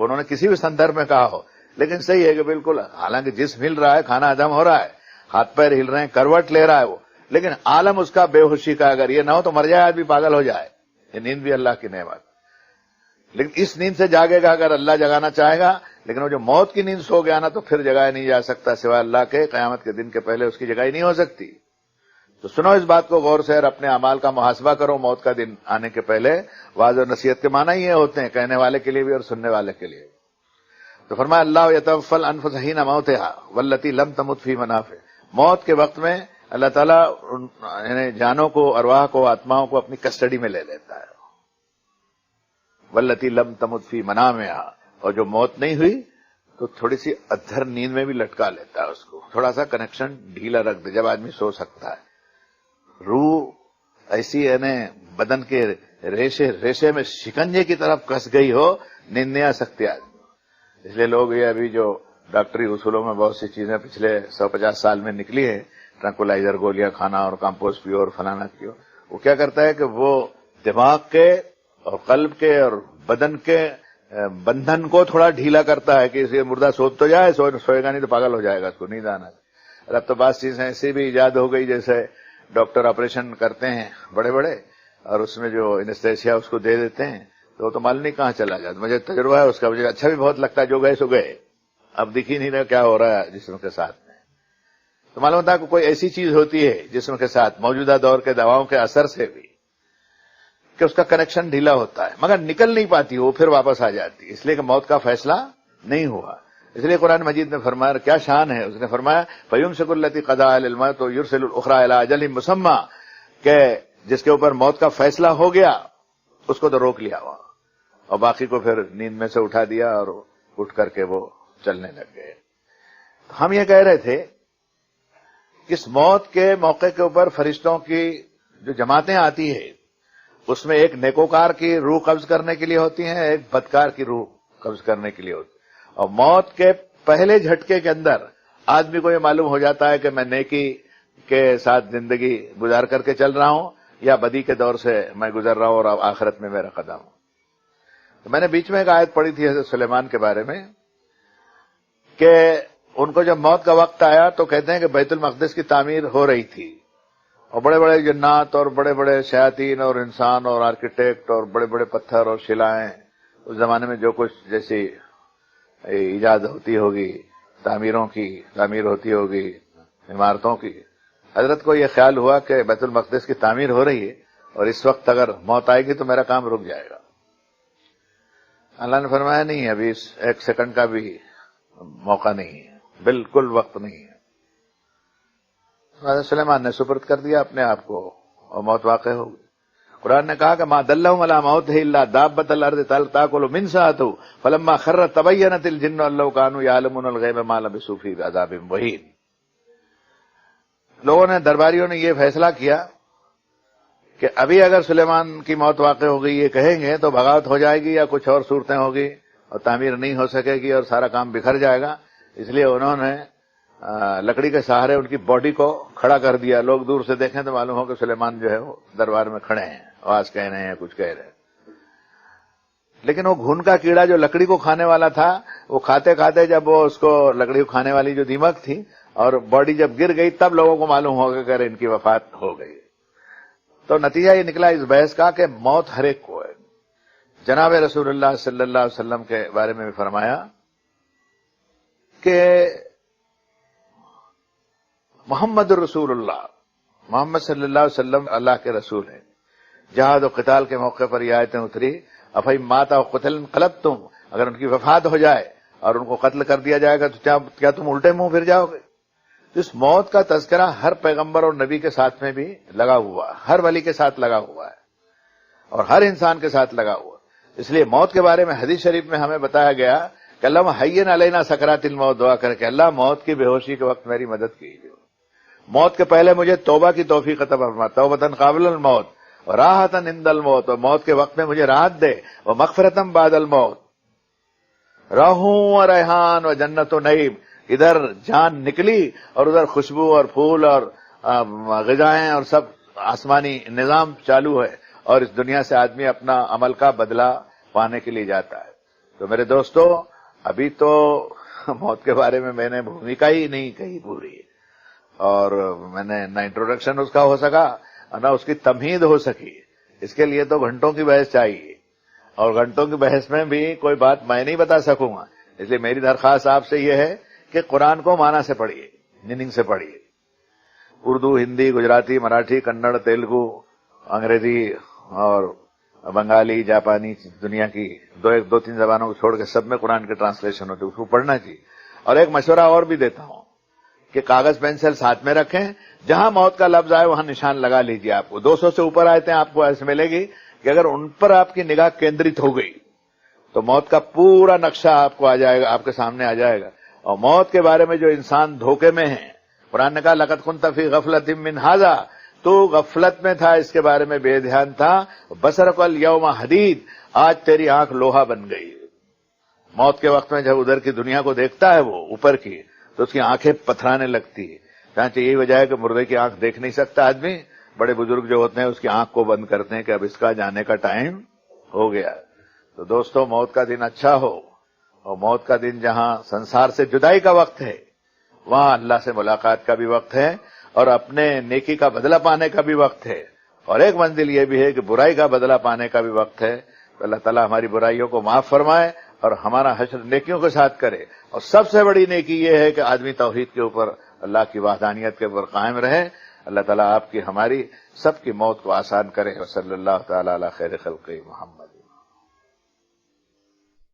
انہوں نے کسی بھی سندرب میں کہا ہو، لیکن صحیح ہے کہ بالکل، حالانکہ جسم ہل رہا ہے، کھانا ہضم ہو رہا ہے، ہاتھ پیر ہل رہے ہیں، کروٹ لے رہا ہے وہ، لیکن عالم اس کا بے ہوشی کا، اگر یہ نہ ہو تو مر جائے آدمی، پاگل ہو جائے۔ یہ نیند بھی اللہ کی نعمت، لیکن اس نیند سے جاگے گا اگر اللہ جگانا چاہے گا، لیکن وہ جو موت کی نیند سو گیا نا تو پھر جگایا نہیں جا سکتا سوائے اللہ کے، قیامت کے دن کے پہلے اس کی جگائی نہیں ہو سکتی۔ تو سنو اس بات کو غور سے اور اپنے اعمال کا محاسبہ کرو موت کا دن آنے کے پہلے۔ واعظ و نصیحت کے معنی یہ ہوتے ہیں، کہنے والے کے لیے بھی اور سننے والے کے لیے۔ تو فرمایا اللہ یتوفی الانفس حین موتها والتی لم تمت فی منافع، موت کے وقت میں اللہ تعالیٰ یعنی جانوں کو، ارواح کو، آتماؤں کو اپنی کسٹڈی میں لے لیتا ہے، والتی لم تمت فی منامها، اور جو موت نہیں ہوئی تو تھوڑی سی ادھر نیند میں بھی لٹکا لیتا ہے اس کو، تھوڑا سا کنیکشن ڈھیلا رکھ دے جب آدمی سو سکتا ہے۔ روح ایسی یعنی بدن کے ریشے میں شکنجے کی طرف کس گئی ہو، نیند نہیں آ سکتی آدمی۔ اس لیے لوگ یہ ابھی جو ڈاکٹری اصولوں میں بہت سی چیزیں پچھلے 150 سال میں نکلی ہیں، ٹرنکولائزر گولیاں کھانا اور کمپوز پیو اور فلانا پیو، وہ کیا کرتا ہے کہ وہ دماغ کے اور قلب کے اور بدن کے بندھن کو تھوڑا ڈھیلا کرتا ہے کہ اسے مردہ سو تو جائے، سوئے گا نہیں تو پاگل ہو جائے گا، اس کو نیند آنا ہے۔ اب تو بعض چیزیں ایسی بھی ایجاد ہو گئی، جیسے ڈاکٹر آپریشن کرتے ہیں بڑے بڑے اور اس میں جو انیستھیسیا اس کو دے دیتے ہیں تو وہ تو معلوم نہیں کہاں چلا جاتا۔ مجھے تجربہ ہے اس کا، مجھے اچھا بھی بہت لگتا ہے، جو گئے سو گئے، اب دکھ ہی نہیں رہا کیا ہو رہا ہے جسم کے ساتھ میں۔ تو معلوم ہوتا ہے کہ کوئی ایسی چیز ہوتی ہے جسم کے ساتھ موجودہ دور کے دواؤں کے اثر سے بھی کہ اس کا کنیکشن ڈھیلا ہوتا ہے، مگر نکل نہیں پاتی، وہ پھر واپس آ جاتی، اس لیے کہ موت کا فیصلہ نہیں ہوا۔ اس لیے قرآن مجید نے فرمایا، کیا شان ہے، اس نے فرمایا فَيُمْسِكُ الَّتِي قَضَىٰ عَلَيْهَا الْمَوْتَ وَيُرْسِلُ الْأُخْرَىٰ إِلَىٰ أَجَلٍ مُّسَمًّى، کہ جس کے اوپر موت کا فیصلہ ہو گیا اس کو تو روک لیا ہوا، اور باقی کو پھر نیند میں سے اٹھا دیا اور اٹھ کر کے وہ چلنے لگ گئے۔ ہم یہ کہہ رہے تھے کہ اس موت کے موقع کے اوپر فرشتوں کی جو جماعتیں آتی ہیں اس میں ایک نیکوکار کی روح قبض کرنے کے لیے ہوتی ہیں، ایک بدکار کی روح قبض کرنے کے لیے ہوتی ہے، اور موت کے پہلے جھٹکے کے اندر آدمی کو یہ معلوم ہو جاتا ہے کہ میں نیکی کے ساتھ زندگی گزار کر کے چل رہا ہوں یا بدی کے دور سے میں گزر رہا ہوں اور اب آخرت میں میرا قدم ہوں۔ تو میں نے بیچ میں ایک آیت پڑھی تھی حضرت سلیمان کے بارے میں کہ ان کو جب موت کا وقت آیا تو کہتے ہیں کہ بیت المقدس کی تعمیر ہو رہی تھی، اور بڑے بڑے جنات اور بڑے بڑے شیاطین اور انسان اور آرکیٹیکٹ اور بڑے بڑے پتھر اور شلائیں، اس زمانے میں جو کچھ جیسی ایجاد ہوتی ہوگی، تعمیر ہوتی ہوگی عمارتوں کی، حضرت کو یہ خیال ہوا کہ بیت المقدس کی تعمیر ہو رہی ہے اور اس وقت اگر موت آئے گی تو میرا کام رک جائے گا۔ اللہ نے فرمایا نہیں، ابھی ایک سیکنڈ کا بھی موقع نہیں ہے، بالکل وقت نہیں ہے۔ حضرت سلیمان نے سپرد کر دیا اپنے آپ کو اور موت واقع ہو گئی۔ قرآن نے کہا کہ ما دلهم علی موتہ الا دابۃ الارض تاکل من سأتہ فلما خر تبینت الجن ان لو كانوا یعلمون الغیب ما لبثوا فی عذاب مہین۔ لوگوں نے، درباریوں نے یہ فیصلہ کیا کہ ابھی اگر سلیمان کی موت واقع ہو گئی یہ کہیں گے تو بغاوت ہو جائے گی یا کچھ اور صورتیں ہوگی اور تعمیر نہیں ہو سکے گی اور سارا کام بکھر جائے گا، اس لیے انہوں نے لکڑی کے سہارے ان کی باڈی کو کھڑا کر دیا۔ لوگ دور سے دیکھیں تو معلوم ہو کہ سلیمان جو ہے وہ دربار میں کھڑے ہیں، آواز کہہ رہے ہیں، کچھ کہہ رہے ہیں، لیکن وہ گھن کا کیڑا جو لکڑی کو کھانے والا تھا، وہ کھاتے کھاتے جب وہ اس کو لکڑی کو کھانے والی جو دیمک تھی اور باڈی جب گر گئی تب لوگوں کو معلوم ہو گیا کہ ان کی وفات ہو گئی۔ تو نتیجہ یہ نکلا اس بحث کا کہ موت ہر ایک کو ہے۔ جناب رسول اللہ صلی اللہ علیہ وسلم کے بارے میں بھی فرمایا کہ محمد رسول اللہ، محمد صلی اللہ علیہ وسلم اللہ کے رسول ہیں۔ جہاد و قتال کے موقع پر یہ آیتیں اتری، افہم مات و قتل انقلبتم، اگر ان کی وفات ہو جائے اور ان کو قتل کر دیا جائے گا تو کیا تم الٹے منہ پھر جاؤ گے؟ اس موت کا تذکرہ ہر پیغمبر اور نبی کے ساتھ میں بھی لگا ہوا، ہر ولی کے ساتھ لگا ہوا ہے اور ہر انسان کے ساتھ لگا ہوا۔ اس لیے موت کے بارے میں حدیث شریف میں ہمیں بتایا گیا کہ اللہم حین علینا سکرات الموت، دعا کر کے اللہ موت کی بے ہوشی کے وقت میری مدد کیجیے، موت کے پہلے مجھے توبہ کی توفیق عطا فرما، توبۃ قابل الموت اور راحۃ عند الموت، اور موت کے وقت میں مجھے راحت دے، اور مغفرۃ بعد الموت، راحوں و ریحان و جنت و نعیم، ادھر جان نکلی اور ادھر خوشبو اور پھول اور غذائیں اور سب آسمانی نظام چالو ہے، اور اس دنیا سے آدمی اپنا عمل کا بدلہ پانے کے لیے جاتا ہے۔ تو میرے دوستو، ابھی تو موت کے بارے میں میں نے بھومکا ہی نہیں کہی پوری، اور میں نے نہ انٹروڈکشن اس کا ہو سکا نہ اس کی تمہید ہو سکی. اس کے لیے تو گھنٹوں کی بحث چاہیے، اور گھنٹوں کی بحث میں بھی کوئی بات میں نہیں بتا سکوں گا. اس لیے میری درخواست آپ سے یہ ہے کہ قرآن کو معنی سے پڑھیے، میننگ سے پڑھیے. اردو، ہندی، گجراتی، مراٹھی، کنڑ، تیلگو، انگریزی اور بنگالی، جاپانی، دنیا کی دو تین زبانوں کو چھوڑ کے سب میں قرآن کے ٹرانسلیشن ہوتے، اس کو پڑھنا چاہیے. اور ایک مشورہ اور بھی دیتا ہوں کہ کاغذ پینسل ساتھ میں رکھیں، جہاں موت کا لفظ آئے وہاں نشان لگا لیجیے. آپ کو 200 سے اوپر آیتیں آپ کو ایسے ملے گی کہ اگر ان پر آپ کی نگاہ کیندرت ہو گئی تو موت کا پورا نقشہ آپ کو آ جائے گا، آپ کے سامنے آ جائے گا. اور موت کے بارے میں جو انسان دھوکے میں ہے، قرآن نے کہا لقد كنت في غفلة من هذا، تو غفلت میں تھا، اس کے بارے میں بے دھیان تھا. بصرک اليوم حدید، آج تیری آنکھ لوہا بن گئی. موت کے وقت میں جب ادھر کی دنیا کو دیکھتا ہے وہ اوپر کی، تو اس کی آنکھیں پتھرانے لگتی ہے. چانچہ یہی وجہ ہے کہ مردے کی آنکھ دیکھ نہیں سکتا آدمی. بڑے بزرگ جو ہوتے ہیں اس کی آنکھ کو بند کرتے ہیں کہ اب اس کا جانے کا ٹائم ہو گیا. تو دوستو، موت کا دن اچھا ہو، اور موت کا دن جہاں سنسار سے جدائی کا وقت ہے، وہاں اللہ سے ملاقات کا بھی وقت ہے، اور اپنے نیکی کا بدلہ پانے کا بھی وقت ہے. اور ایک منزل یہ بھی ہے کہ برائی کا بدلہ پانے کا بھی وقت ہے. تو اللہ تعالیٰ ہماری برائیوں کو معاف فرمائے اور ہمارا حشر نیکیوں کے ساتھ کرے. اور سب سے بڑی نیکی یہ ہے کہ آدمی توحید کے اوپر، اللہ کی وحدانیت کے اوپر قائم رہے. اللہ تعالیٰ آپ کی، ہماری سب کی موت کو آسان کرے. وصلی اللہ تعالیٰ علی خیر خلقہ محمد.